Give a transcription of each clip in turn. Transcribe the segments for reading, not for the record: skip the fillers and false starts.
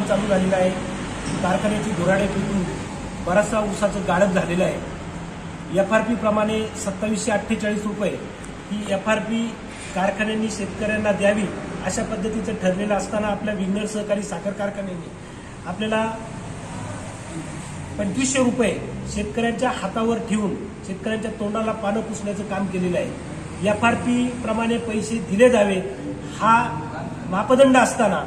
काम चालू झालेलं आहे। कारखान्याची धुराडे पेटून बराचसा ऊसाचं गाळप झालेलं आहे। एफआरपी प्रमाणे 2748 रुपये ही एफआरपी कारखान्यांनी शेतकऱ्यांना द्यावी अशा पद्धतीचं ठरलेलं असताना आपल्या विंगर सहकारी साखर कारखान्यांनी आपल्याला 2500 रुपये शेतकऱ्यांच्या हातावर ठेवून शेतकऱ्यांच्या तोंडाला पानं पुसण्याचं काम केलेलं आहे। एफआरपी प्रमाणे पैसे दिले जावे हा मापदंड असताना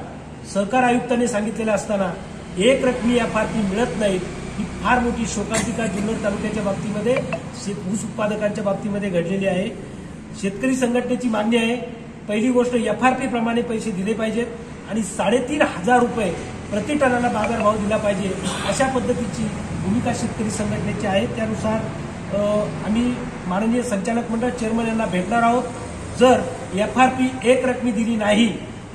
सहकार आयुक्तांनी सांगितलेलं असताना एक रकमी एफआरपी मिळत नाही ही फार मोठी शोकांतिका जुन्नर तालुक्याच्या बाबतीमध्ये ऊस उत्पादकांच्या बाबतीमध्ये घडलेली आहे। शेतकरी संघटनेची मागणी आहे, पहिली गोष्ट एफआरपी प्रमाणे पैसे दिले पाहिजेत आणि 3500 रुपये प्रति टनाला बाजारभाव दिला पाहिजे अशा पद्धतीची भूमिका शेतकरी संघटनेची आहे। त्यानुसार आम्ही माननीय संचालक मंडळ चेअरमन यांना भेटणार आहोत। जर एफआरपी एक रकमी दिली नाही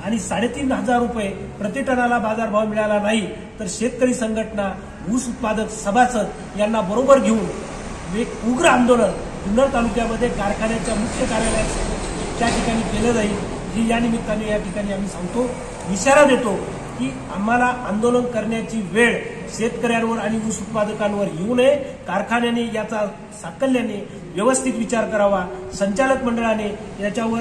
आणि 3500 रुपये प्रति टनाला बाजारभाव मिळाला नाही तर शेतकरी संघटना ऊस उत्पादक सभासद यांना बरोबर घेऊन एक उग्र आंदोलन जुन्नर तालुक्यामध्ये कारखान्याच्या मुख्य कार्यालयात त्या ठिकाणी केलं जाईल। ही या निमित्ताने या ठिकाणी आम्ही सांगतो, इशारा देतो की आम्हाला आंदोलन करण्याची वेळ शेतकऱ्यांवर आणि ऊस उत्पादकांवर येऊ नये। कारखान्याने याचा साकल्याने व्यवस्थित विचार करावा, संचालक मंडळाने याच्यावर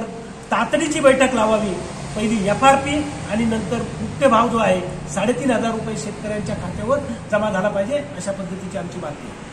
तातडीची बैठक लावावी। पहिली एफआरपी आणि नंतर मुख्य भाव जो आहे 3500 रुपये शेतकऱ्यांच्या खात्यावर जमा झाला पाहिजे अशा पद्धतीची आमची मागणी आहे।